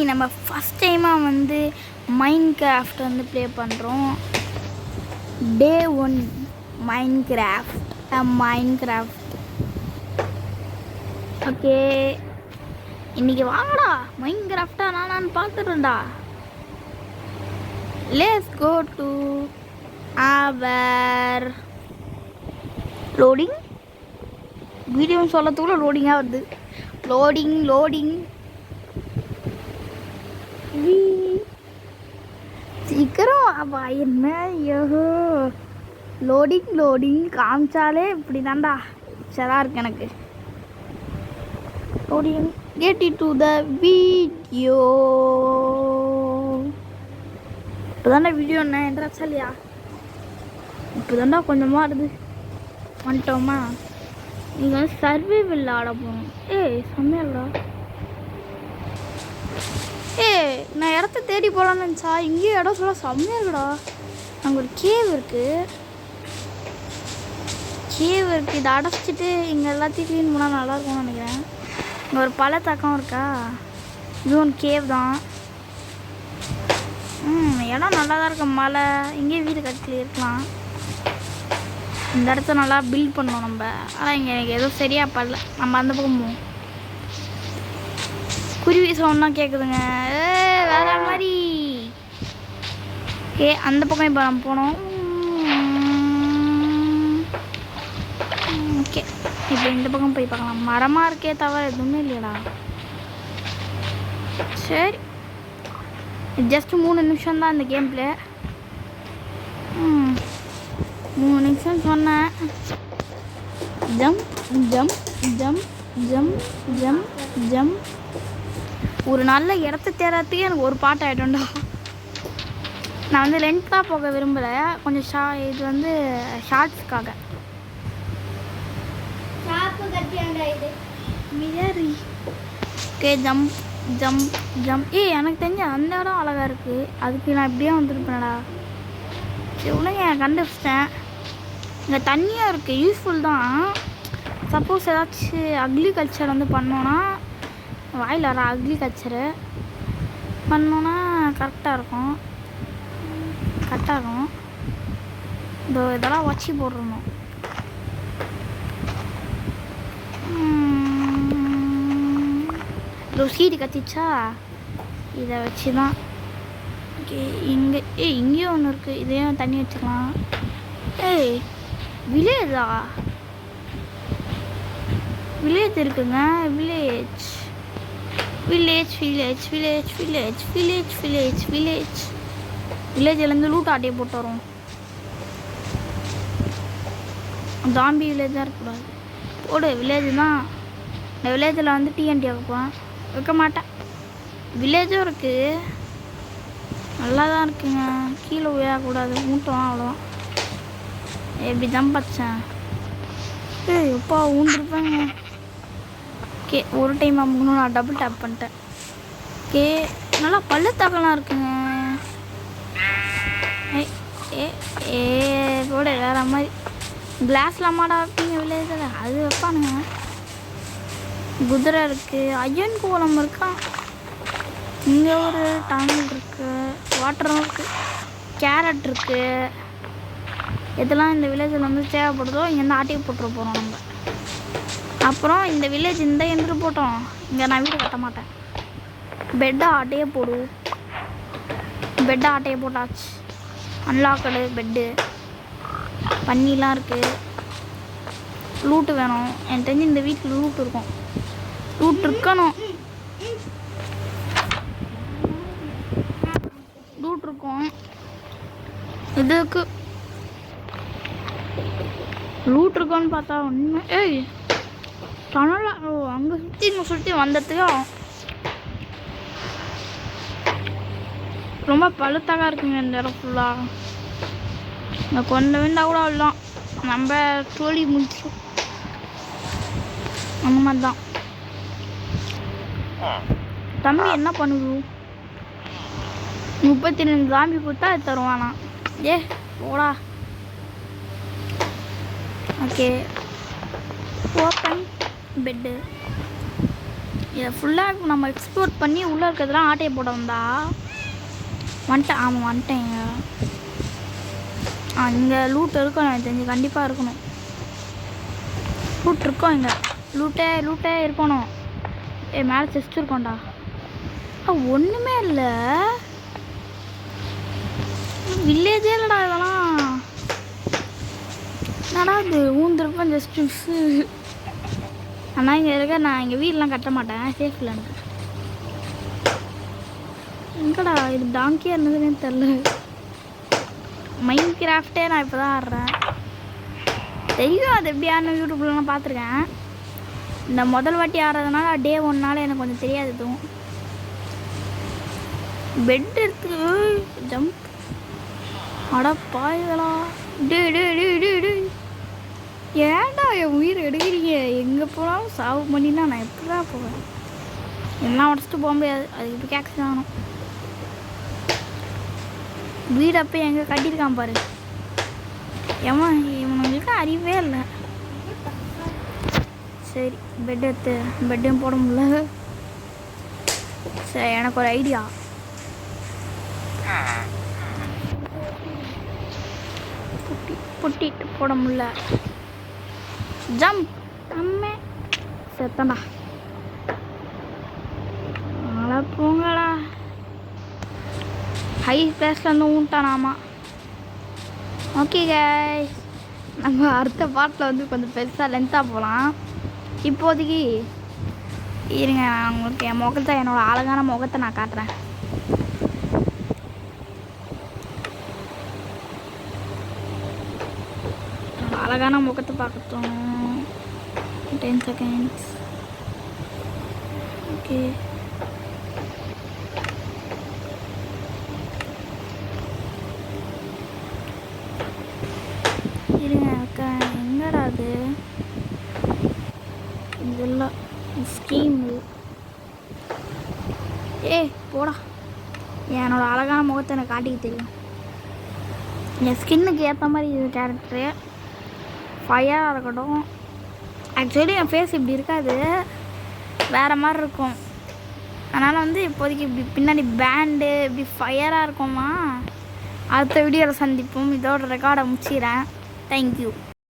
நம்ம ஃபஸ்ட் டைமாக வந்து மைன்கிராஃப்ட் வந்து ப்ளே பண்ணுறோம். டே 1 மைன்கிராஃப்ட். ஓகே, இன்றைக்கி வாங்கடா மைன்கிராஃப்டா நானான்னு பார்த்துட்டேன்டா. Let's go to our loading. வீடியோன்னு சொல்லத்துக்குள்ள லோடிங்காக வருது. லோடிங் சீக்கிரம் அப்பா என்ன ஐயோ லோடிங் காமிச்சாலே இப்படி தான்டா சதா இருக்கு எனக்கு. Loading get it to the video. இப்போ தாண்டா வீடியோ என்ன என்றாச்சா இல்லையா? இப்போ தாண்டா கொஞ்சமாக வருது. வந்துட்டோமா? நீங்கள் வந்து சர்வைவல் ஆட போகணும். செம்மையாடா. நான் இடத்த தேடி போகலான்னு நினச்சா இங்கேயும் இடம் சொல்ல செம்மையாக இருக்குடா. அங்கே ஒரு கேவ் இருக்குது. இதை அடைச்சிட்டு இங்கே எல்லாத்தையும் க்ளீன் பண்ணால் நல்லாயிருக்கும்னு நினைக்கிறேன். இங்கே ஒரு பழத்தக்கம் இருக்கா, இது ஒன்று கேவ் தான். இடம் நல்லா தான் இருக்கு. மலை இங்கேயே வீடு கட்டி இருக்கலாம். இந்த இடத்த நல்லா பில்ட் பண்ணோம் நம்ம. ஆனால் இங்கே எனக்கு எதுவும் சரியாக படல. நம்ம அந்த பக்கம் போவோம். குருவி சவுண்ட்லாம் கேட்குதுங்க வேற மாதிரி. அந்த பக்கம் இப்போ நம்ம போனோம். ஓகே, இப்போ இந்த பக்கம் போய் பார்க்கலாம். மரமாக இருக்கே தவிர எதுவுமே இல்லையடா. சரி, ஜஸ்ட் 3 நிமிஷம் தான் இந்த கேம் பிளே. 3 நிமிஷம் சொன்னேன். ஜம். ஒரு நல்ல இடத்த தேடுறதுக்கே எனக்கு ஒரு பாட்டு ஆகிட்டோம்டா. நான் வந்து லென்த்தாக போக விரும்பலை, கொஞ்சம் இது வந்து ஷார்ட்ஸ்க்காக. Okay, jump. எனக்கு தெரிஞ்ச அந்த இடம் அழகாக இருக்குது. அதுக்கு நான் இப்படியே வந்துருப்பேனடா. சரி உடனே கண்டுபிடிச்சிட்டேன். இங்கே தண்ணியாக இருக்குது, யூஸ்ஃபுல் தான். சப்போஸ் ஏதாச்சும் அக்ரிகல்ச்சர் வந்து பண்ணோன்னா, வாயில் வர அக்ரிகல்ச்சரு பண்ணோன்னா கரெக்டாக இருக்கும். இதெல்லாம் வச்சு போடுறணும். சீடு கத்திச்சா இதை வச்சு தான். ஓகே, இங்கேயும் ஒன்று இருக்குது. இதையும் தண்ணி வச்சுக்கலாம். வில்லேஜ் இருக்குங்க. வில்லேஜ்லேருந்து லூட் ஆட்டையை போட்டு வரும். ஜாம்பி வில்லேஜாக இருக்கக்கூடாது. போடு வில்லேஜ் தான். இந்த வில்லேஜில் வந்து டிஎன்டி வைக்க மாட்டேன். வில்லேஜும் இருக்குது, நல்லா தான் இருக்குங்க. கீழே உயரக்கூடாது, மூட்டம் அவ்வளோதான். எப்படி தான் பச்சேன். எப்பா ஊந்துருப்பேங்க. ஓகே, ஒரு டைம் அமுகணும். நான் டபுள் டேப் பண்ணிட்டேன். ஓகே, நல்லா பள்ளத்தாக்கெல்லாம் இருக்குங்க. கூட வேற மாதிரி கிளாஸ்லாம் மாடா வைப்பீங்க வில்லேஜில், அது வைப்பானுங்க. குதிரை இருக்குது, ஐயன் கோலம் இருக்கான். இங்கே ஒரு டனல் இருக்குது, வாட்டரும் இருக்குது, கேரட் இருக்குது. இதெல்லாம் இந்த வில்லேஜில் வந்து தேவைப்படுதோ இங்கேருந்து ஆட்டையை போட்டுற போகிறோம் நம்ம. அப்புறம் இந்த வில்லேஜ் இந்த எந்திர போட்டோம். இங்கே நான் வீடு கட்ட மாட்டேன். பெட்டை ஆட்டையே போட்டாச்சு. அன்லாக்கடு பெட்டு. பன்னிலாம் இருக்குது. லூட்டு வேணும். எனக்கு தெரிஞ்சு இந்த வீட்டில் லூட் இருக்கும். லூட் இருக்கணும். இதுக்கு லூட் இருக்குன்னு பார்த்தா ஒன்று. டனலாக அங்கே சுற்றி வந்ததுக்கு ரொம்ப பழுத்தாக இருக்குங்க இந்த இடம் ஃபுல்லாக. இந்த கொஞ்சம் விண்டா கூட வரலாம், நம்ம தோழி முடிச்சோம். அந்த மாதிரி தான். தம்பி என்ன பண்ணுது? 32 ஜாம்பி கொடுத்தா அது தருவானா? போடா. Okay, open bet. இதை ஃபுல்லாக நம்ம எக்ஸ்ப்ளோர் பண்ணி உள்ளே இருக்கிறதுலாம் ஆட்டையை போட வந்தா வந்துட்டேன். ஆமாம் வந்துட்டேங்க. இங்கே லூட் இருக்கணும், எனக்கு தெரிஞ்சு கண்டிப்பாக இருக்கணும். லூட் இருக்கோம் இங்கே, லூட்டே இருக்கணும். மேலே செஸ்ட் இருக்கோண்டா. ஒன்றுமே இல்லை, வில்லேஜே இல்லைடா இதெல்லாம். என்னடா இது ஊந்துருப்பேன் ஜஸ்ட் மிஸ்ஸு. ஆனால் இங்கே இருக்க நான் இங்கே வீடெலாம் கட்ட மாட்டேன், சேஃப் இல்லை எனக்கு. எங்கடா இது டாங்கியாக இருந்ததுன்னு தெரில. மைண்ட் கிராஃப்டே நான் இப்போ தான் ஆடுறேன். தெரியும் அது எப்படி ஆடணும், யூடியூப்லலாம் பார்த்துருக்கேன். இந்த முதல் வாட்டி ஆடுறதுனால டே 1 எனக்கு கொஞ்சம் தெரியாது எதுவும். பெட் எடுத்து ஜம்ப். அட பாய்களா, டே ஏன்டா என் உயிர் எடுக்கிறீங்க? எங்கே போனாலும் சாவு பண்ணினா நான் எப்படி தான் போவேன்? எல்லாம் உடச்சிட்டு போக முடியாது, அது இப்போ கேக்ஸ் ஆகணும். வீடு அப்போ எங்கே கட்டியிருக்கான் பாரு. இவனுங்களுக்கு அறிவே இல்லை. சரி பெட்டும் போட முடியல. சரி எனக்கு ஒரு ஐடியா. புட்டிட்டு போட முடியல. ஜம்ப். அம்மே செத்தண்டா. நல்லா போங்கடா. ஹை பிளேஸில் வந்து ஊன்ட்டானாமா. ஓகே கைஸ், நம்ம அடுத்த பாட்டில் வந்து கொஞ்சம் பெருசாக லென்த்தாக போகலாம். இப்போதைக்கு இருங்க, நான் உங்களுக்கு என் முகத்தை, என்னோடய அழகான முகத்தை நான் காட்டுறேன். அழகான முகத்தை பார்க்கட்டும். 10 seconds. ஓகே, இருங்க அக்கா, எங்கடா அது இதெல்லாம் ஸ்கீம்? போடா. என்னோட அழகான முகத்தை எனக்கு காட்டிக்க தெரியும். என் ஸ்கின்னுக்கு ஏற்ற மாதிரி இது கேரக்டரு ஃபயராக இருக்கட்டும். ஆக்சுவலி என் ஃபேஸ் இப்படி இருக்காது, வேறு மாதிரி இருக்கும். அதனால் வந்து இப்போதைக்கு இப்படி பின்னாடி பேண்டு இப்படி ஃபயராக இருக்குமா. அடுத்த வீடியோவில் சந்திப்போம். இதோட ரெக்கார்டை முடிச்சிக்கிறேன். தேங்க்யூ.